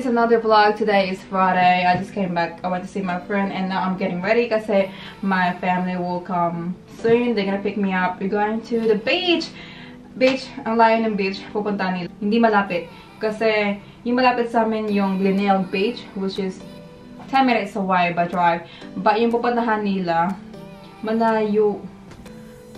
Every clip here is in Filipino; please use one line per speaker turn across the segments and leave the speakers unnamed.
it's another vlog. Today is Friday. I just came back. I went to see my friend and now I'm getting ready kasi my family will come soon. They're gonna pick me up. We're going to the beach. Ang layo ng beach. Pupunta nila. Hindi malapit. Kasi yung malapit sa amin yung Glenelg Beach, which is 10 minutes away by drive. But yung pupuntahan nila, malayo.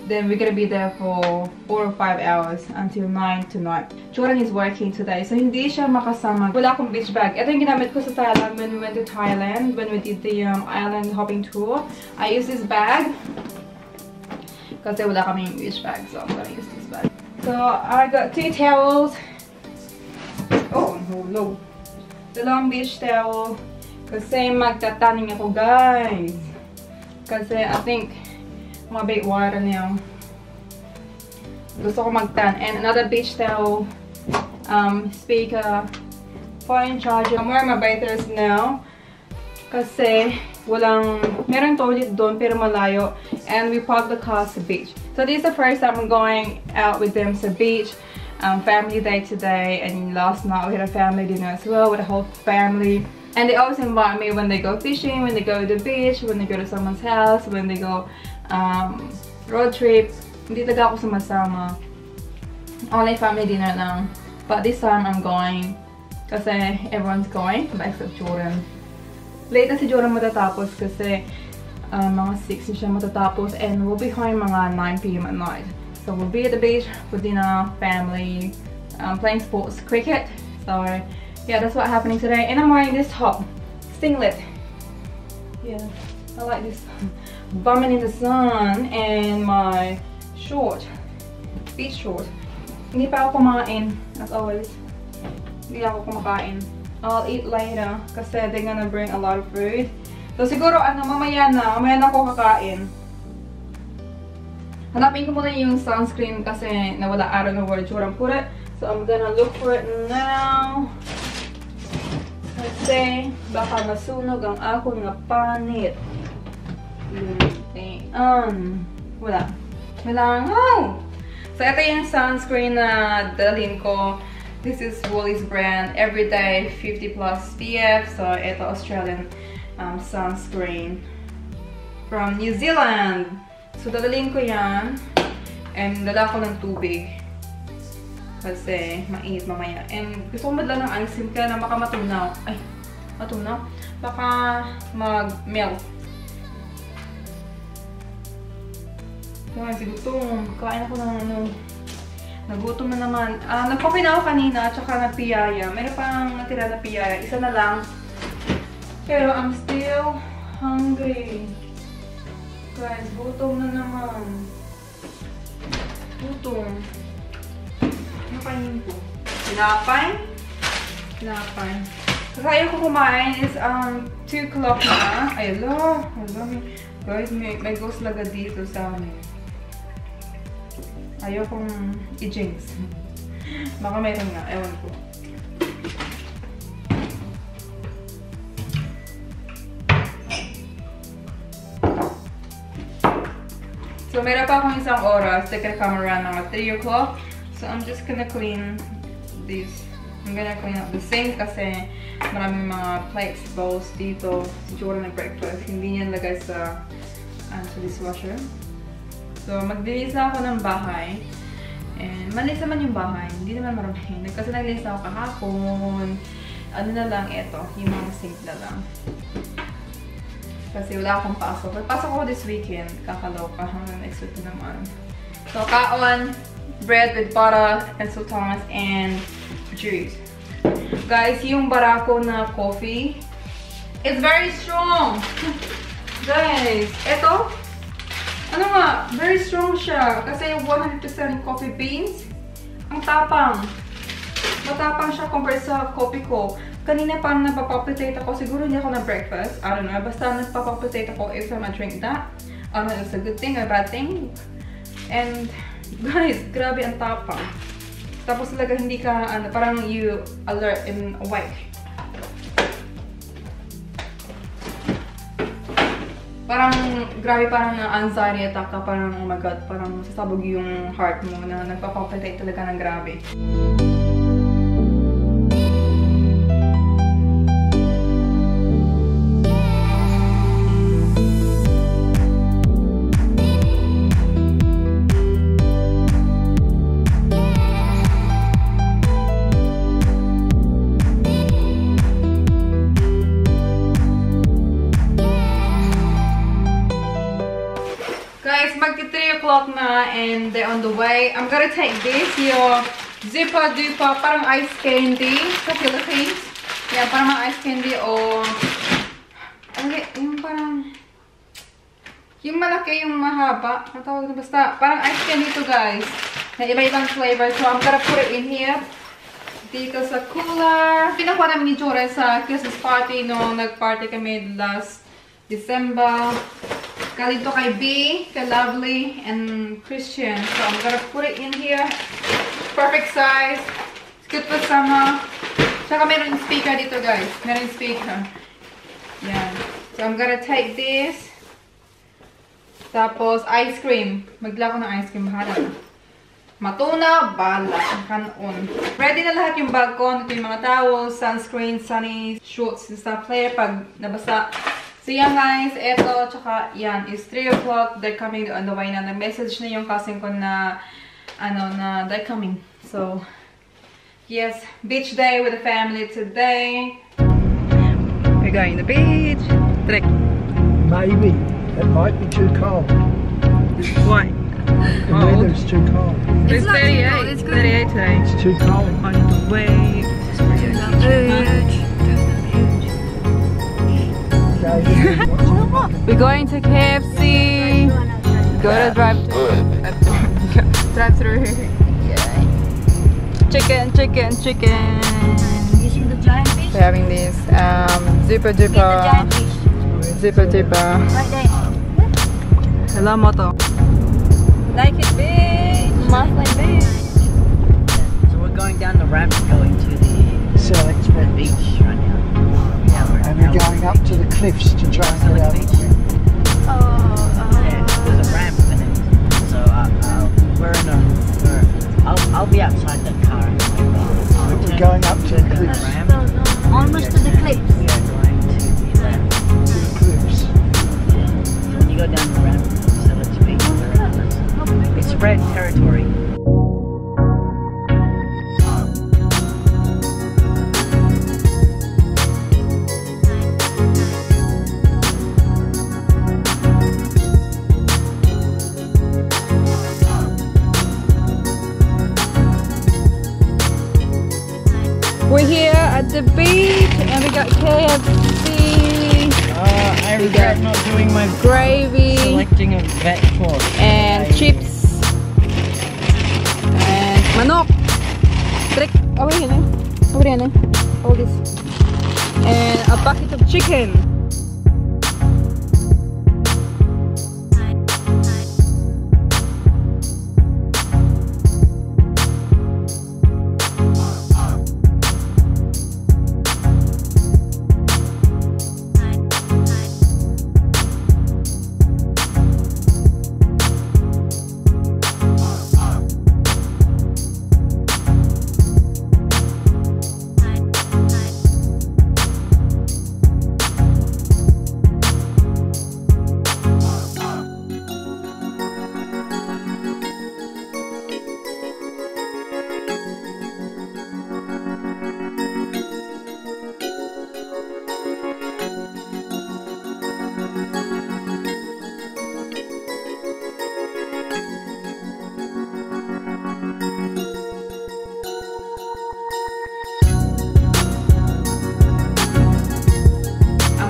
Then we're gonna be there for 4 or 5 hours until 9 tonight. Jordan is working today, so hindi siya makasama. Wala akong beach bag. Ito yung ginamit ko sa Thailand when we went to Thailand, when we did the island hopping tour. I used this bag kasi wala kaming beach bag, so I'm gonna use this bag. So I got 2 towels. Oh no. Dalawang beach towel. Kasi magtataning ako, guys. Kasi I think mabait water now. Gusto ko magtan. And another beach towel, speaker, phone charger. I'm wearing my bathers now. Kasi merong toilet doon pero malayo. And we parked the car sa beach. So this is the first time I'm going out with them sa beach. Family day today. And last night we had a family dinner as well with the whole family. And they always invite me when they go fishing, when they go to the beach, when they go to someone's house, when they go road trip. Hindi talaga ako sumasama. Only family dinner lang. But this time I'm going kasi everyone's going except Jordan. Late na si Jordan matatapos kasi mga 6 na siya matatapos and we'll be home mga 9 PM at night. So we'll be at the beach with dinner, family, playing sports, cricket. So yeah, that's what's happening today. And I'm wearing this top singlet. Yeah, I like this. Bumming in the sun and my short, beach short. Hindi pa ako kumain, as always. Hindi ako kumakain. I'll eat later kasi they're gonna bring a lot of food. So siguro mamaya na ako kakain. Hanapin ko muna yung sunscreen kasi nawala. I don't know where Jordan put it. So I'm gonna look for it now. Kasi baka masunog ang ako nga panit. Wala. So ito yung sunscreen na dalhin ko. This is Woolies brand. Everyday 50+ SPF. So ito Australian sunscreen from New Zealand. So dadalhin ko yan. And dala ko ng tubig. Kasi mainit mamaya. And gusto ko madala ng ice cream kaya na baka matunaw. Ay, matunaw? Baka mag-melt. Guys, gutom. Kain ako ng nagutom na naman. Nag-coffee na ako kanina at saka nagpiyaya. Meron pang natira na piyaya. Isa na lang. Pero I'm still hungry. Guys, gutom na naman. Gutom. Ano kainin ko? Tinapay? Kasi ayaw ko kumain is 2 o'clock na. Ay, ala. Guys, may ghost laga dito sa amin. Ayaw kong i-jinx. Baka mayroon nga. Ewan ko. So, meron pa akong isang oras. Take a camera ng 3 o'clock. So, I'm just gonna clean this. I'm gonna clean up the sink kasi maraming mga plates, bowls dito. Si Jordan nag-breakfast. Hindi niya nilagay sa dishwasher. So, maglinis na ako ng bahay. And, malinis naman yung bahay. Hindi naman marami. Kasi naglinis ako kahapon. Ano na lang ito. Yung mga sink na lang. Kasi wala akong pasok. Pasok ako this weekend. Kakaloka. Hanggang next week naman. So, kaon. Bread with butter and sultanas and juice. Guys, yung Barako na coffee, it's very strong. Guys, eto, ano nga, very strong siya. Kasi 100% coffee beans, ang tapang. Matapang siya compared sa coffee ko. Kanina parang nagpapapalpitate ako. Siguro hindi ako na breakfast. I don't know. Basta nagpapapalpitate ako every time I drink that. I don't know if it's a good thing or a bad thing. And guys, grabe ang tapang. Tapos talaga hindi ka, parang you alert and awake. Parang, grabe parang anxiety attack ka. Parang, oh my God, parang sasabog yung heart mo na nagpapapalpitate talaga ng grabe. guys, magti 3 o'clock na and they're on the way. I'm gonna take this, yung Zipa Dupa, parang ice candy sa Philippines. Yeah, parang mga ice candy o... Okay, yung parang... Yung malaki, yung mahaba. Ang tawag na basta. Parang ice candy to guys. Na iba-ibang flavor. So, I'm gonna put it in here. Dito sa cooler. Pinakuha namin ni Chore sa Christmas party nung nag-party kami last December. Kalito kay B, kay Lovely, and Christian. So, I'm gonna put it in here. Perfect size. It's good for summer. Tsaka meron yung speaker dito, guys. Meron yung speaker. Yan. So, I'm gonna take this. Tapos, ice cream. Magla ko ng ice cream. Bahala na. Matuna, bala. Kanon. Ready na lahat yung bag ko. Ito yung mga towels, sunscreen, sunny, shorts, and stuff later pag nabasa. So yan guys, eto, tsaka yan, it's 3 o'clock, they're coming on the way na. Nag-message na yung cousin ko na, na they're coming. So, yes, beach day with the family today. We're going to the beach. Trek.
Maybe. It might be too cold.
Why?
The weather's too cold.
It's 38. It's 38 today.
It's too cold.
On the way. We're going to KFC. Go to drive through. Chicken.
You see the giant fish?
We're having this Zipa Dupa. Zipa Dupa.
Right there.
Hello moto. Naked beach. Muslin beach.
So we're going down the ramp going to the
Select
beach right now. Yeah,
And we're going up to the cliffs to try and get out of the wind.
Yeah, there's a ramp in it. So we're in I'll be outside the car.
We're going up to the cliffs.
Ramp.
Almost to the cliffs.
We are going to the left.
To the cliffs.
So when you go down the ramp, so let's be it's red territory.
We're here at the beach and we got KFC.
I regret not doing my
Gravy.
selecting a vet fork.
And chips. And manok. Trick. Over here. All this. And a bucket of chicken.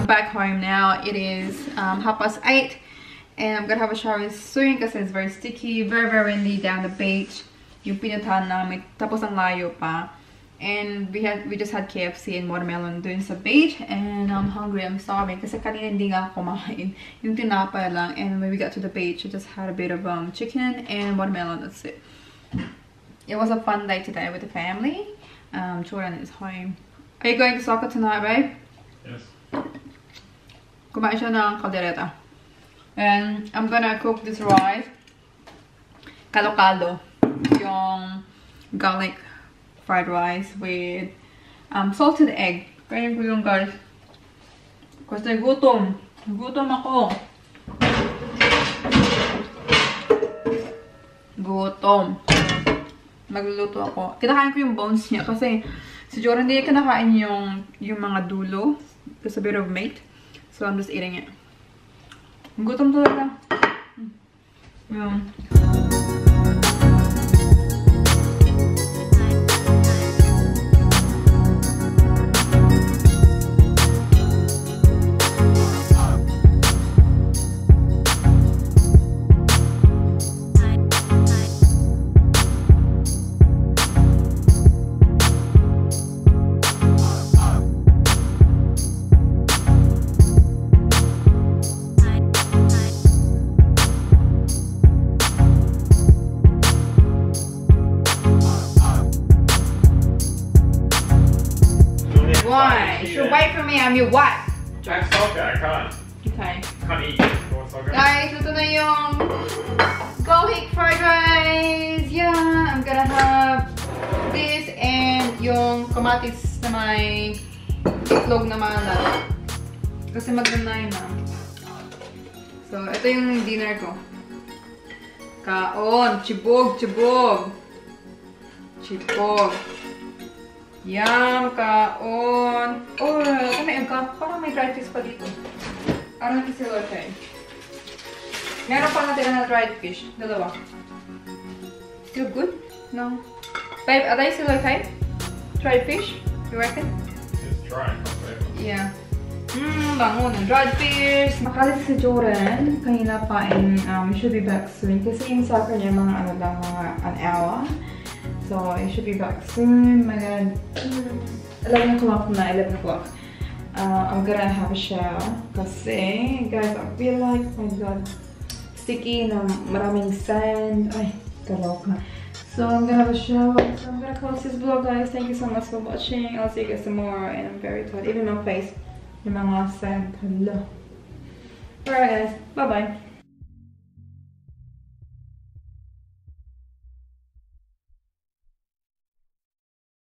Back home now. It is 8:30 and I'm gonna have a shower soon because it's very sticky, very windy down the beach. Yung pinuntahan namin, tapos ang layo pa. And we just had KFC and watermelon dun sa beach and I'm hungry, I'm starving kasi kanina hindi nga ako kumain. Yung tinapay lang, and when we got to the beach I just had a bit of chicken and watermelon, that's it. It was a fun day today with the family. Jordan is home. Are you going to soccer tonight, babe?
Yes.
Kumain siya ng kaldereta. And I'm gonna cook this rice. Kalo-kalo. Yung garlic fried rice with salted egg. Kainin ko yung guys. Kasi gutom. Gutom ako. Gutom. Magluluto ako. Kinakain ko yung bones niya kasi si Jordan hindi kinakain yung mga dulo. There's a bit of meat. So I'm just eating it. Gutom talaga. Yun. Why? You should wait for me. I'm your wife.
I'm soccer, I can't.
Okay.
Can't eat. Soccer.
Guys, ito na yung garlic fried rice. Yeah, I'm gonna have this and yung kamatis na may itlog na maalat. Kasi mag-9 na. So, ito yung dinner ko. Kaon, chibog, chibog. Chibog. Yum, kaon. Oh, kami ka. Parang may dried fish pa dito. Parang natin sila tayo. Meron pa natin na dried fish. Dalawa. Still good? No. Babe, are they still okay? Dried fish? You reckon?
Just try.
Yeah. Bango ng dried fish. Makalit si Jordan. Kanina pa and we should be back soon. Kasi yung soccer niya mga ano lang, mga an hour. So, I should be back soon. My God. 11 o'clock na, 11 o'clock. I'm gonna have a shower. Kasi, guys, I feel like, oh my God, sticky na maraming sand. Ay, kaloka. So, I'm gonna have a shower. So, I'm gonna close this vlog, guys. Thank you so much for watching. I'll see you guys tomorrow. And I'm very tired. Even my face, yung mga sand. Hello. Alright, guys. Bye-bye.